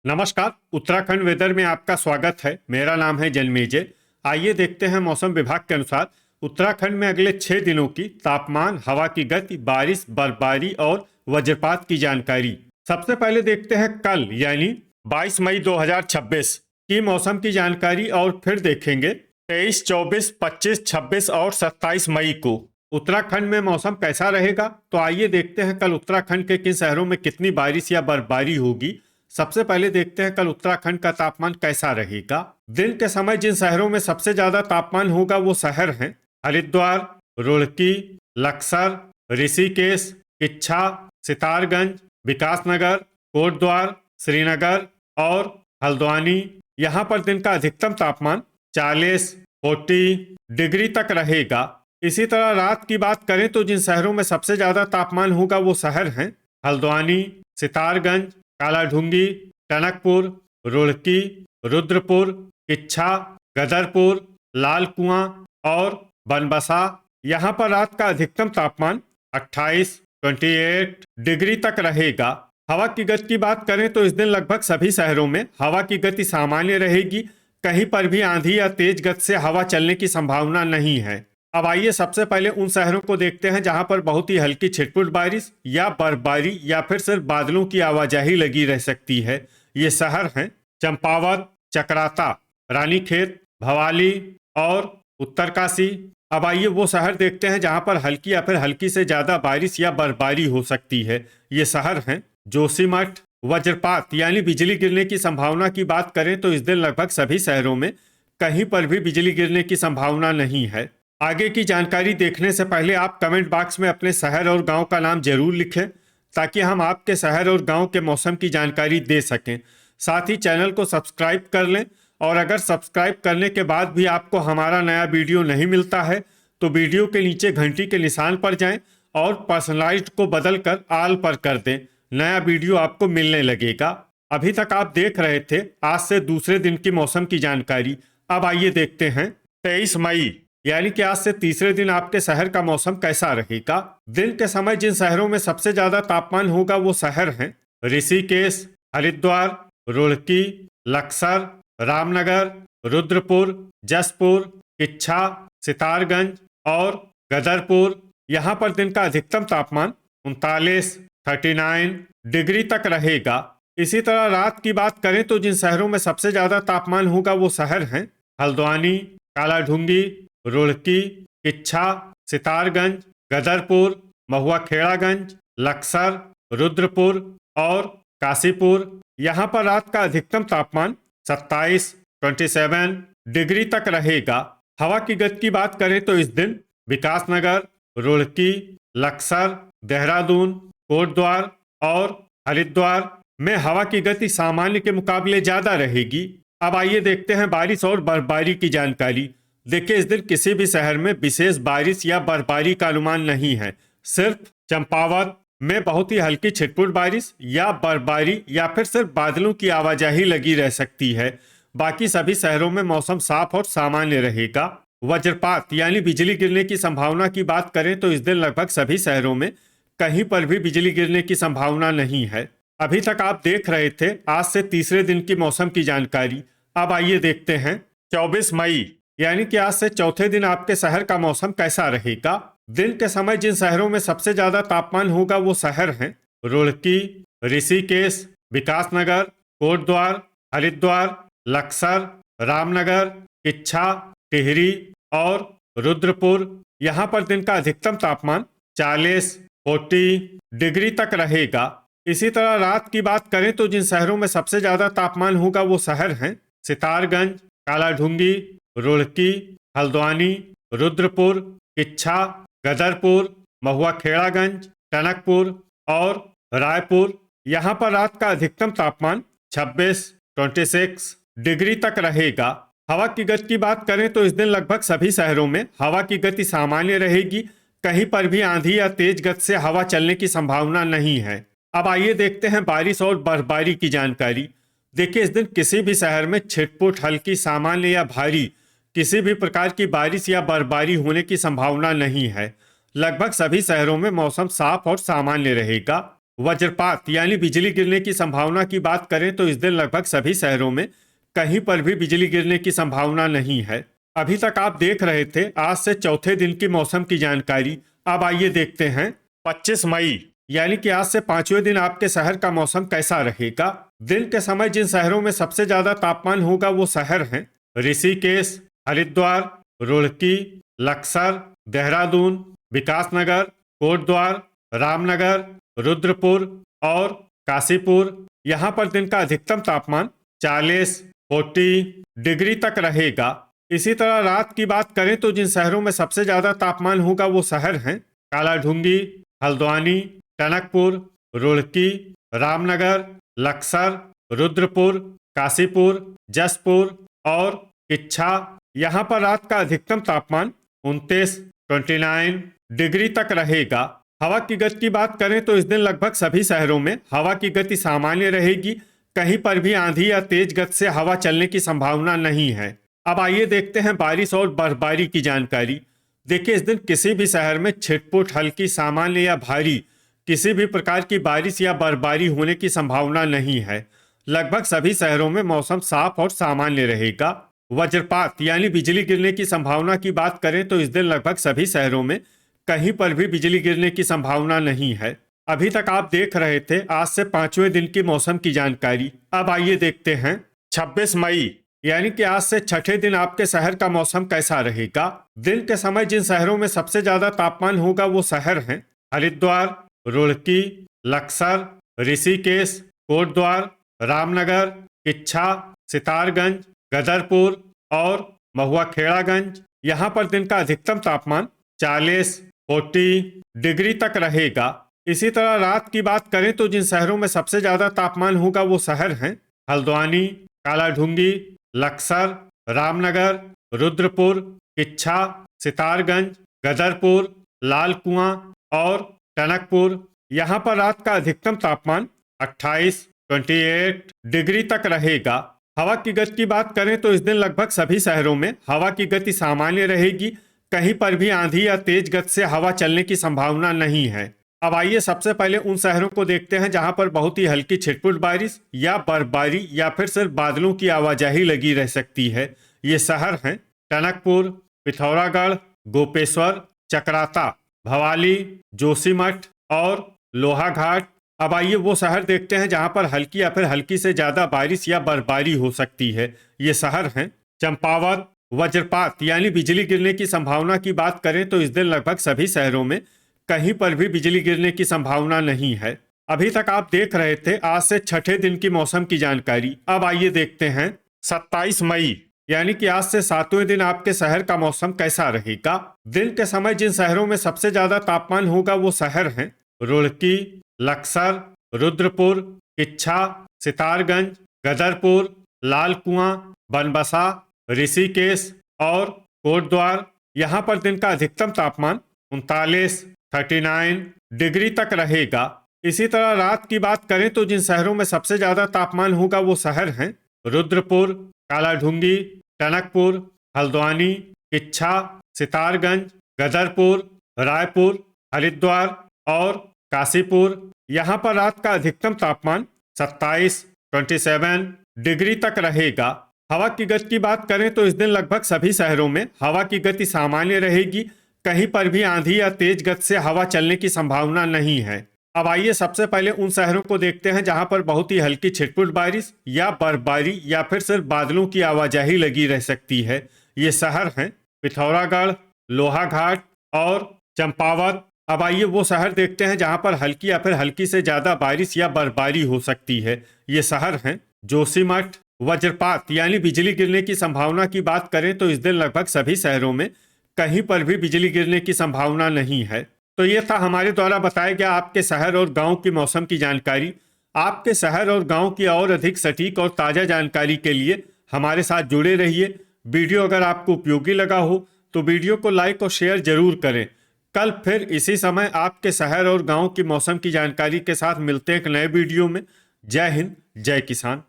नमस्कार। उत्तराखंड वेदर में आपका स्वागत है। मेरा नाम है जन्मेजय। आइए देखते हैं मौसम विभाग के अनुसार उत्तराखंड में अगले 6 दिनों की तापमान, हवा की गति, बारिश, बर्फबारी और वज्रपात की जानकारी। सबसे पहले देखते हैं कल यानी 22 मई 2026 की मौसम की जानकारी और फिर देखेंगे 23, 24, 25, 26 और 27 मई को उत्तराखंड में मौसम कैसा रहेगा। तो आइए देखते हैं कल उत्तराखंड के किन शहरों में कितनी बारिश या बर्फबारी होगी। सबसे पहले देखते हैं कल उत्तराखंड का तापमान कैसा रहेगा। दिन के समय जिन शहरों में सबसे ज्यादा तापमान होगा वो शहर हैं हरिद्वार, रुड़की, लक्सर, ऋषिकेश, किच्छा, सितारगंज, विकासनगर, कोटद्वार, श्रीनगर और हल्द्वानी। यहाँ पर दिन का अधिकतम तापमान 40 डिग्री तक रहेगा। इसी तरह रात की बात करें तो जिन शहरों में सबसे ज्यादा तापमान होगा वो शहर हैं हल्द्वानी, सितारगंज, कालाढूंगी, टनकपुर, रुड़की, रुद्रपुर, किच्छा, गदरपुर, लाल कुआं और बनबसा। यहाँ पर रात का अधिकतम तापमान 28 डिग्री तक रहेगा। हवा की गति की बात करें तो इस दिन लगभग सभी शहरों में हवा की गति सामान्य रहेगी। कहीं पर भी आंधी या तेज गति से हवा चलने की संभावना नहीं है। अब आइए सबसे पहले उन शहरों को देखते हैं जहां पर बहुत ही हल्की छिटपुट बारिश या बर्फबारी या फिर सिर्फ बादलों की आवाजाही लगी रह सकती है। ये शहर हैं चंपावत, चक्राता, रानीखेत, भवाली और उत्तरकाशी। अब आइए वो शहर देखते हैं जहां पर हल्की या फिर हल्की से ज्यादा बारिश या बर्फबारी हो सकती है। ये शहर हैं जोशीमठ। वज्रपात यानी बिजली गिरने की संभावना की बात करें तो इस दिन लगभग सभी शहरों में कहीं पर भी बिजली गिरने की संभावना नहीं है। आगे की जानकारी देखने से पहले आप कमेंट बॉक्स में अपने शहर और गांव का नाम जरूर लिखें ताकि हम आपके शहर और गांव के मौसम की जानकारी दे सकें। साथ ही चैनल को सब्सक्राइब कर लें और अगर सब्सक्राइब करने के बाद भी आपको हमारा नया वीडियो नहीं मिलता है तो वीडियो के नीचे घंटी के निशान पर जाएं और पर्सनलाइज्ड को बदलकर ऑल पर कर दें। नया वीडियो आपको मिलने लगेगा। अभी तक आप देख रहे थे आज से दूसरे दिन की मौसम की जानकारी। अब आइए देखते हैं 23 मई यानी कि आज से तीसरे दिन आपके शहर का मौसम कैसा रहेगा। दिन के समय जिन शहरों में सबसे ज्यादा तापमान होगा वो शहर हैं ऋषिकेश, हरिद्वार, रुड़की, लक्सर, रामनगर, रुद्रपुर, जसपुर, किच्छा, सितारगंज और गदरपुर। यहाँ पर दिन का अधिकतम तापमान 39 डिग्री तक रहेगा। इसी तरह रात की बात करें तो जिन शहरों में सबसे ज्यादा तापमान होगा वो शहर हैं हल्द्वानी, कालाढूंगी, रुड़की, किच्छा, सितारगंज, गदरपुर, महुआखेड़ागंज, लक्सर, रुद्रपुर और काशीपुर। यहाँ पर रात का अधिकतम तापमान 27 डिग्री तक रहेगा। हवा की गति की बात करें तो इस दिन विकासनगर, रुड़की, लक्सर, देहरादून, कोटद्वार और हरिद्वार में हवा की गति सामान्य के मुकाबले ज्यादा रहेगी। अब आइए देखते हैं बारिश और बर्फबारी की जानकारी। देखिए इस दिन किसी भी शहर में विशेष बारिश या बर्फबारी का अनुमान नहीं है। सिर्फ चंपावत में बहुत ही हल्की छिटपुट बारिश या बर्फबारी या फिर सिर्फ बादलों की आवाजाही लगी रह सकती है। बाकी सभी शहरों में मौसम साफ और सामान्य रहेगा। वज्रपात यानी बिजली गिरने की संभावना की बात करें तो इस दिन लगभग सभी शहरों में कहीं पर भी बिजली गिरने की संभावना नहीं है। अभी तक आप देख रहे थे आज से तीसरे दिन की मौसम की जानकारी। अब आइए देखते हैं 24 मई यानी कि आज से चौथे दिन आपके शहर का मौसम कैसा रहेगा। दिन के समय जिन शहरों में सबसे ज्यादा तापमान होगा वो शहर हैं रुड़की, ऋषिकेश, विकासनगर, कोटद्वार, हरिद्वार, लक्सर, रामनगर, किच्छा, टिहरी और रुद्रपुर। यहाँ पर दिन का अधिकतम तापमान 40 डिग्री तक रहेगा। इसी तरह रात की बात करें तो जिन शहरों में सबसे ज्यादा तापमान होगा वो शहर हैं सितारगंज, कालाढूंगी, रुड़की, हल्द्वानी, रुद्रपुर, किच्छा, गदरपुर, महुआखेड़ागंज, टनकपुर और रायपुर। यहाँ पर रात का अधिकतम तापमान 26 डिग्री तक रहेगा। हवा की गति की बात करें तो इस दिन लगभग सभी शहरों में हवा की गति सामान्य रहेगी। कहीं पर भी आंधी या तेज गति से हवा चलने की संभावना नहीं है। अब आइए देखते हैं बारिश और बर्फबारी की जानकारी। देखिए इस दिन किसी भी शहर में छिटपुट, हल्की, सामान्य या भारी किसी भी प्रकार की बारिश या बर्फबारी होने की संभावना नहीं है। लगभग सभी शहरों में मौसम साफ और सामान्य रहेगा। वज्रपात यानी बिजली गिरने की संभावना की बात करें तो इस दिन लगभग सभी शहरों में कहीं पर भी बिजली गिरने की संभावना नहीं है। अभी तक आप देख रहे थे आज से चौथे दिन की मौसम की जानकारी। अब आइए देखते हैं 25 मई यानी कि आज से पांचवें दिन आपके शहर का मौसम कैसा रहेगा। दिन के समय जिन शहरों में सबसे ज्यादा तापमान होगा वो शहर हैं ऋषिकेश, हरिद्वार, रुड़की, लक्सर, देहरादून, विकासनगर, कोटद्वार, रामनगर, रुद्रपुर और काशीपुर। यहाँ पर दिन का अधिकतम तापमान 40 डिग्री तक रहेगा। इसी तरह रात की बात करें तो जिन शहरों में सबसे ज्यादा तापमान होगा वो शहर हैं कालाढूंगी, हल्द्वानी, टनकपुर, रुड़की, रामनगर, लक्सर, रुद्रपुर, काशीपुर, जसपुर और किच्छा। यहाँ पर रात का अधिकतम तापमान 29 डिग्री तक रहेगा। हवा की गति की बात करें तो इस दिन लगभग सभी शहरों में हवा की गति सामान्य रहेगी। कहीं पर भी आंधी या तेज गति से हवा चलने की संभावना नहीं है। अब आइए देखते हैं बारिश और बर्फबारी की जानकारी। देखिए इस दिन किसी भी शहर में छिटपुट, हल्की, सामान्य या भारी किसी भी प्रकार की बारिश या बर्फबारी होने की संभावना नहीं है। लगभग सभी शहरों में मौसम साफ और सामान्य रहेगा। वज्रपात यानी बिजली गिरने की संभावना की बात करें तो इस दिन लगभग सभी शहरों में कहीं पर भी बिजली गिरने की संभावना नहीं है। अभी तक आप देख रहे थे आज से पांचवें दिन की मौसम की जानकारी। अब आइए देखते हैं 26 मई यानी कि आज से छठे दिन आपके शहर का मौसम कैसा रहेगा। दिन के समय जिन शहरों में सबसे ज्यादा तापमान होगा वो शहर हैं हरिद्वार, रुड़की, लक्सर, ऋषिकेश, कोटद्वार, रामनगर, किच्छा, सितारगंज, गदरपुर और महुआखेड़ागंज। यहाँ पर दिन का अधिकतम तापमान 40 डिग्री तक रहेगा। इसी तरह रात की बात करें तो जिन शहरों में सबसे ज्यादा तापमान होगा वो शहर हैं हल्द्वानी, कालाढूंगी, लक्सर, रामनगर, रुद्रपुर, किच्छा, सितारगंज, गदरपुर, लाल कुआं और टनकपुर। यहाँ पर रात का अधिकतम तापमान 28 डिग्री तक रहेगा। हवा की गति की बात करें तो इस दिन लगभग सभी शहरों में हवा की गति सामान्य रहेगी। कहीं पर भी आंधी या तेज गति से हवा चलने की संभावना नहीं है। अब आइए सबसे पहले उन शहरों को देखते हैं जहां पर बहुत ही हल्की छिटपुट बारिश या बर्फबारी या फिर सिर्फ बादलों की आवाजाही लगी रह सकती है। ये शहर हैं टनकपुर, पिथौरागढ़, गोपेश्वर, चकराता, भवाली, जोशीमठ और लोहाघाट। अब आइए वो शहर देखते हैं जहां पर हल्की या फिर हल्की से ज्यादा बारिश या बर्फबारी हो सकती है। ये शहर हैं चंपावत। वज्रपात यानी बिजली गिरने की संभावना की बात करें तो इस दिन लगभग सभी शहरों में कहीं पर भी बिजली गिरने की संभावना नहीं है। अभी तक आप देख रहे थे आज से छठे दिन की मौसम की जानकारी। अब आइए देखते हैं 27 मई यानी कि आज से सातवें दिन आपके शहर का मौसम कैसा रहेगा। दिन के समय जिन शहरों में सबसे ज्यादा तापमान होगा वो शहर हैं रुड़की, लक्सर, रुद्रपुर, किच्छा, सितारगंज, गदरपुर, लाल कुआं, बनबसा, ऋषिकेश और कोटद्वार। यहाँ पर दिन का अधिकतम तापमान 39 डिग्री तक रहेगा। इसी तरह रात की बात करें तो जिन शहरों में सबसे ज्यादा तापमान होगा वो शहर हैं रुद्रपुर, कालाढूंगी, टनकपुर, हल्द्वानी, किच्छा, सितारगंज, गदरपुर, रायपुर, हरिद्वार और काशीपुर। यहाँ पर रात का अधिकतम तापमान 27 डिग्री तक रहेगा। हवा की गति की बात करें तो इस दिन लगभग सभी शहरों में हवा की गति सामान्य रहेगी। कहीं पर भी आंधी या तेज गति से हवा चलने की संभावना नहीं है। अब आइए सबसे पहले उन शहरों को देखते हैं जहां पर बहुत ही हल्की छिटपुट बारिश या बर्फबारी या फिर सिर्फ बादलों की आवाजाही लगी रह सकती है। ये शहर हैं पिथौरागढ़, लोहाघाट और चंपावत। अब आइए वो शहर देखते हैं जहां पर हल्की या फिर हल्की से ज्यादा बारिश या बर्फबारी हो सकती है। ये शहर हैं जोशीमठ। वज्रपात यानी बिजली गिरने की संभावना की बात करें तो इस दिन लगभग सभी शहरों में कहीं पर भी बिजली गिरने की संभावना नहीं है। तो ये था हमारे द्वारा बताया गया आपके शहर और गांव की मौसम की जानकारी। आपके शहर और गांव की और अधिक सटीक और ताज़ा जानकारी के लिए हमारे साथ जुड़े रहिए। वीडियो अगर आपको उपयोगी लगा हो तो वीडियो को लाइक और शेयर जरूर करें। कल फिर इसी समय आपके शहर और गांव की मौसम की जानकारी के साथ मिलते हैं एक नए वीडियो में। जय हिंद, जय किसान।